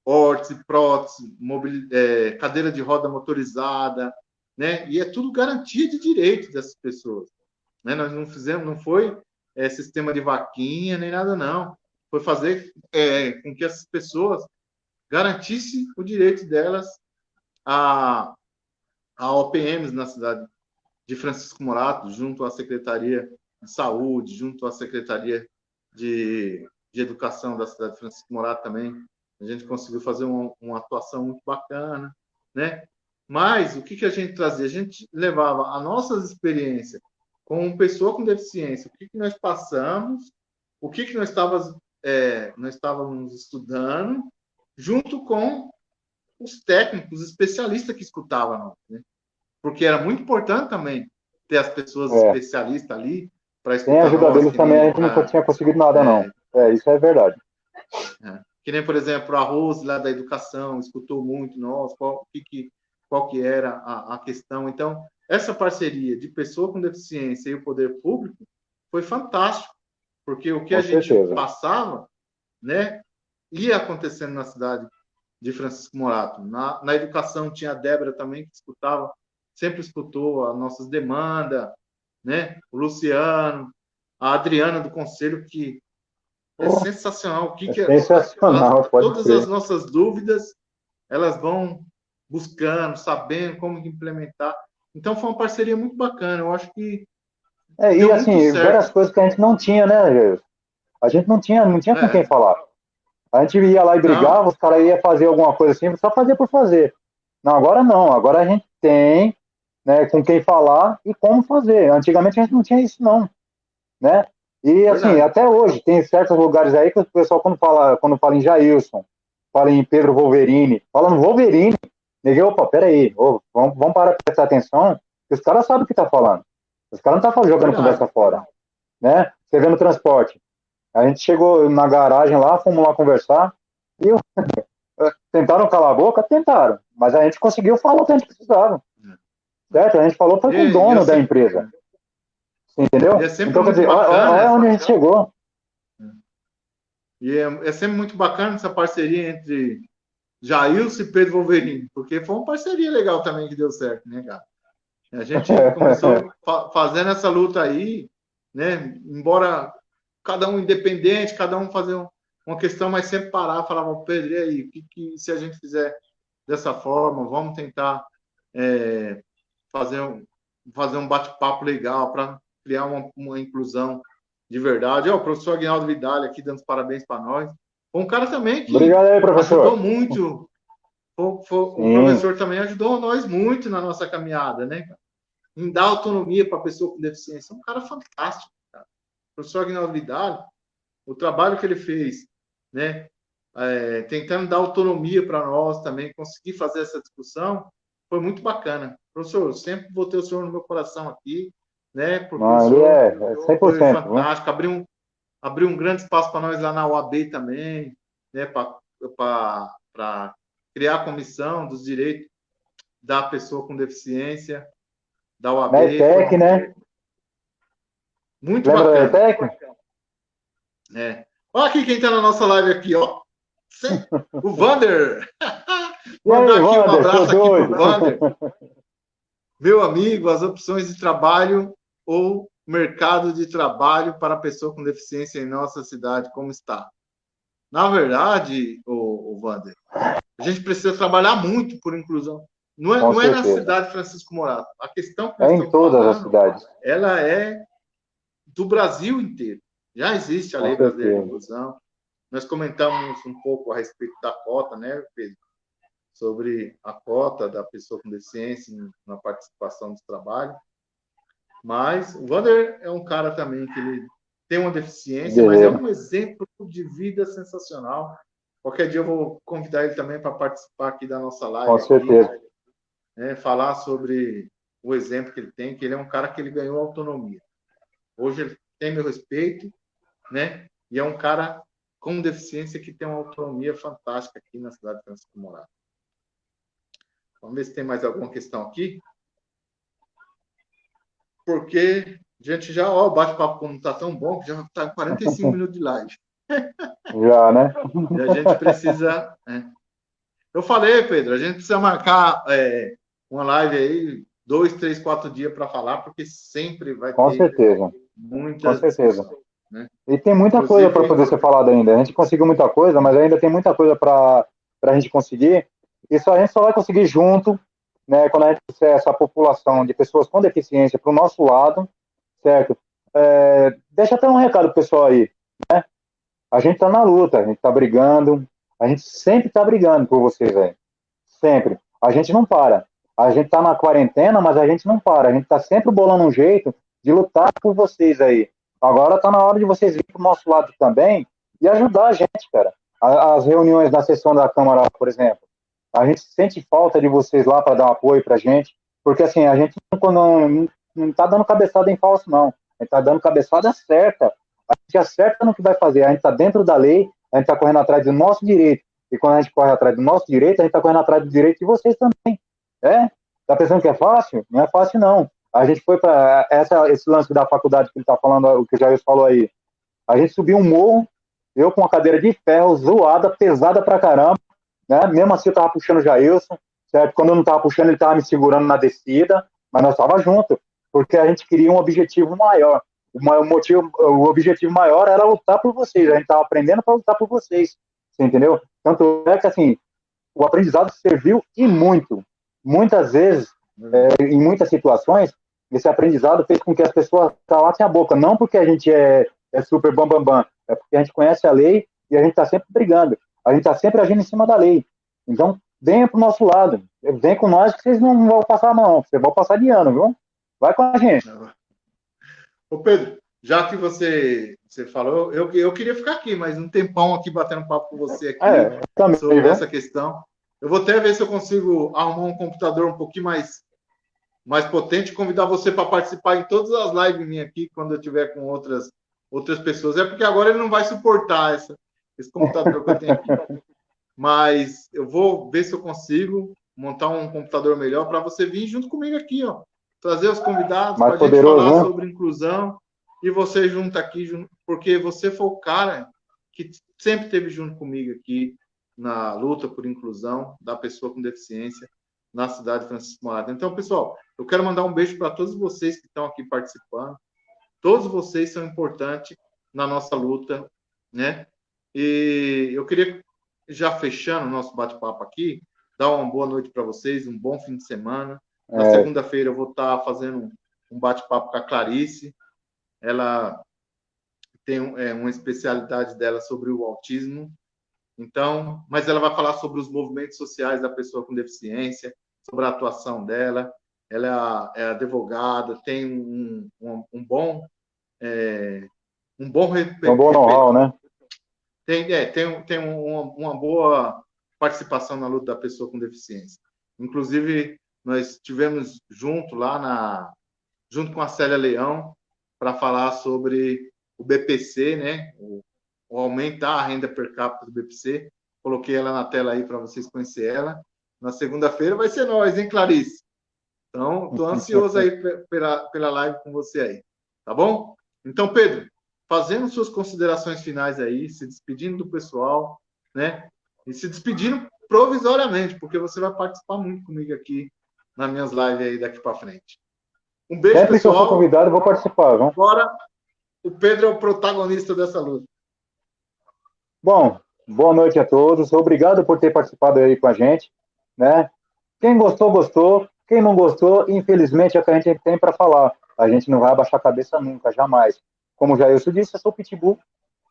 órtese, prótese, cadeira de roda motorizada, né? E é tudo garantia de direito dessas pessoas, né? Nós não foi sistema de vaquinha nem nada, não. Foi fazer com que essas pessoas garantissem o direito delas a OPMs na cidade de Francisco Morato, junto à Secretaria de Saúde, junto à Secretaria de Educação da cidade de Francisco Morato também. A gente conseguiu fazer uma atuação muito bacana, né? Mas o que a gente trazia? A gente levava as nossas experiências como pessoa com deficiência, o que nós passamos, o que nós estávamos estudando, junto com os técnicos, os especialistas que escutavam, né? Porque era muito importante também ter as pessoas especialistas ali para escutar. Sem a ajuda deles também a gente não tinha conseguido nada, não. Isso é verdade. Que nem, por exemplo, a Rose lá da educação escutou muito nós, qual que era a questão. Então, essa parceria de pessoa com deficiência e o poder público foi fantástico, porque o que a gente passava, né, ia acontecendo na cidade de Francisco Morato. Na educação tinha a Débora também, que escutava, sempre escutou as nossas demandas, né? O Luciano, a Adriana do Conselho, que é sensacional. Sensacional, todas as nossas dúvidas, elas vão buscando, sabendo como implementar. Então, foi uma parceria muito bacana. Eu acho que e assim, várias coisas que a gente não tinha, né, Jair? A gente não tinha com quem falar. A gente ia lá e brigava, os caras iam fazer alguma coisa assim, só fazer por fazer. Não, agora não. Agora a gente tem, né, com quem falar e como fazer. Antigamente a gente não tinha isso, não, né? E assim, até hoje, tem certos lugares aí que o pessoal, quando fala em Jailson, fala em Pedro Wolverine, fala no Wolverine, ninguém, opa, peraí, vamos parar para prestar atenção, que os caras sabem o que tá falando. Os caras não estão jogando conversa fora, né? Você vê no transporte. A gente chegou na garagem lá, fomos lá conversar, e tentaram calar a boca? Tentaram, mas a gente conseguiu falar o que a gente precisava, certo? A gente falou foi com o dono da empresa. Entendeu? Então, quer dizer, olha onde a gente chegou. E é sempre muito bacana essa parceria entre Jailson e Pedro Wolverine, porque foi uma parceria legal também que deu certo, né, cara? A gente começou fazendo essa luta aí, né? Embora cada um independente, cada um fazer uma questão, mas sempre parar, falava, Pedro, e aí, que se a gente fizer dessa forma, vamos tentar fazer um bate-papo legal para criar uma inclusão de verdade. O professor Aguinaldo Vidal aqui dando parabéns para nós. Foi um cara também que aí, ajudou muito. O professor também ajudou nós muito na nossa caminhada, né? Em dar autonomia para a pessoa com deficiência. É um cara fantástico, cara. O professor Aguinaldo Vidal, o trabalho que ele fez, né? Tentando dar autonomia para nós também, conseguir fazer essa discussão, foi muito bacana. Professor, eu sempre vou ter o senhor no meu coração aqui, né? Porque o senhor 100%, foi fantástico, abriu um grande espaço para nós lá na UAB também, né? Para criar a comissão dos direitos da pessoa com deficiência, da UAB. Na ETEC, né? Muito bacana. Lembra da ETEC? Olha aqui quem está na nossa live aqui, ó. O Vander. Mandar aqui um abraço aqui pro Vander. Meu amigo, as opções de trabalho ou mercado de trabalho para pessoa com deficiência em nossa cidade, como está? Na verdade, o Vander, a gente precisa trabalhar muito por inclusão. Não é na cidade de Francisco Morato. A questão que nós estamos todas as cidades. Ela é do Brasil inteiro. Já existe a Lei Brasileira de Inclusão. Nós comentamos um pouco a respeito da cota, né, Pedro? Sobre a cota da pessoa com deficiência na participação do trabalho. Mas o Wander é um cara também que ele tem uma deficiência, mas é um exemplo de vida sensacional. Qualquer dia eu vou convidar ele também para participar aqui da nossa live. Com certeza. Aqui, né, falar sobre o exemplo que ele tem, que ele é um cara que ele ganhou autonomia. Hoje ele tem meu respeito, né? E é um cara com deficiência que tem uma autonomia fantástica aqui na cidade de Francisco Morato. Vamos ver se tem mais alguma questão aqui. Porque gente já, ó, o bate-papo como tá tão bom que já tá em 45 minutos de live. Já, né? E a gente precisa. Eu falei, Pedro, a gente precisa marcar uma live aí, 2, 3, 4 dias para falar, porque sempre vai Com ter certeza, com muitas certeza. discussões, né? E tem muita coisa para Inclusive, poder ser falada ainda. A gente conseguiu muita coisa, mas ainda tem muita coisa para a gente conseguir. Isso a gente só vai conseguir junto, né, quando a gente trouxer essa população de pessoas com deficiência para o nosso lado, certo? Deixa até um recado pro pessoal aí. A gente está na luta, a gente está brigando, a gente sempre está brigando por vocês aí. Sempre. A gente não para. A gente está na quarentena, mas a gente não para. A gente está sempre bolando um jeito de lutar por vocês aí. Agora está na hora de vocês virem para o nosso lado também e ajudar a gente, cara. As reuniões na sessão da Câmara, por exemplo. A gente sente falta de vocês lá para dar apoio para a gente, porque assim, a gente não está dando cabeçada em falso, não. A gente está dando cabeçada certa. A gente acerta no que vai fazer. A gente está dentro da lei, a gente está correndo atrás do nosso direito. E quando a gente corre atrás do nosso direito, a gente está correndo atrás do direito de vocês também. Tá pensando que é fácil? Não é fácil, não. A gente foi para esse lance da faculdade que ele está falando, o que o Jair falou aí. A gente subiu um morro, eu com uma cadeira de ferro, zoada, pesada pra caramba, né? Mesmo assim eu tava puxando o Jailson, certo? Quando eu não tava puxando, ele tava me segurando na descida, mas nós tava junto, porque a gente queria um objetivo maior. O objetivo maior era lutar por vocês, a gente tava aprendendo para lutar por vocês, você entendeu? Tanto é que, assim, o aprendizado serviu e muito. Muitas vezes, em muitas situações, esse aprendizado fez com que as pessoas calassem a boca, não porque a gente é super bam, bam, é porque a gente conhece a lei e a gente está sempre brigando, a gente está sempre agindo em cima da lei. Então, venha para o nosso lado, vem com nós que vocês não vão passar não, vocês vão passar de ano, viu? Vai com a gente. Ô Pedro, já que você falou, eu queria ficar aqui, mas um tempão aqui batendo papo com você aqui também, sobre viu? essa questão. Eu vou até ver se eu consigo arrumar um computador um pouquinho mais potente e convidar você para participar em todas as lives minhas aqui, quando eu tiver com outras pessoas. É porque agora ele não vai suportar esse computador que eu tenho aqui. Mas eu vou ver se eu consigo montar um computador melhor para você vir junto comigo aqui, ó. Trazer os convidados para a gente falar sobre inclusão e você junto aqui, porque você foi o cara que sempre esteve junto comigo aqui na luta por inclusão da pessoa com deficiência na cidade de Francisco Morato. Então, pessoal, eu quero mandar um beijo para todos vocês que estão aqui participando. Todos vocês são importantes na nossa luta, né? E eu queria, já fechando o nosso bate-papo aqui, dar uma boa noite para vocês, um bom fim de semana. Na segunda-feira eu vou estar fazendo um bate-papo com a Clarice. Ela tem uma especialidade dela sobre o autismo. Então, mas ela vai falar sobre os movimentos sociais da pessoa com deficiência, sobre a atuação dela. Ela é advogada, tem um bom know-how, né? Tem uma boa participação na luta da pessoa com deficiência. Inclusive, nós tivemos junto com a Célia Leão para falar sobre o BPC, né? O aumento da renda per capita do BPC. Coloquei ela na tela aí para vocês conhecerem ela. Na segunda-feira vai ser nós, hein, Clarice? Então, estou ansioso aí pela live com você aí. Tá bom? Então, Pedro, fazendo suas considerações finais aí, se despedindo do pessoal, né? E se despedindo provisoriamente, porque você vai participar muito comigo aqui nas minhas lives aí daqui para frente. Um beijo, sempre pessoal. Que eu for convidado, eu vou participar, viu? Agora, o Pedro é o protagonista dessa luta. Bom, boa noite a todos. Obrigado por ter participado aí com a gente, né? Quem gostou, gostou. Quem não gostou, infelizmente, é o que a gente tem para falar. A gente não vai abaixar a cabeça nunca, jamais. Como o Jailson disse, eu sou o pitbull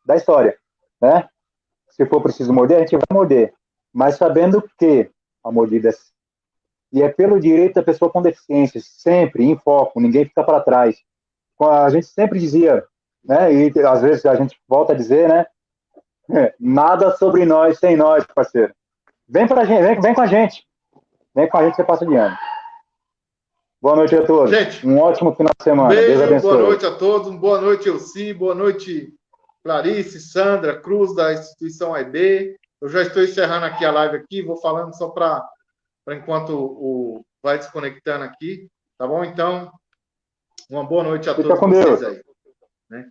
da história, né? Se for preciso morder, a gente vai morder. Mas sabendo que a mordida e é pelo direito da pessoa com deficiência, sempre em foco, ninguém fica para trás. A gente sempre dizia, né? E às vezes a gente volta a dizer, né? Nada sobre nós sem nós, parceiro. Vem pra gente, vem com a gente. Vem com a gente, você passa de ano. Boa noite a todos. Gente, um ótimo final de semana. Beijo, Deus abençoe. boa noite a todos. Boa noite, Elci. Boa noite, Clarice, Sandra, Cruz, da instituição AIB. Eu já estou encerrando aqui a live aqui. Vou falando só para enquanto vai desconectando aqui. Tá bom? Então, Uma boa noite a Fica todos com vocês Deus. aí. Né?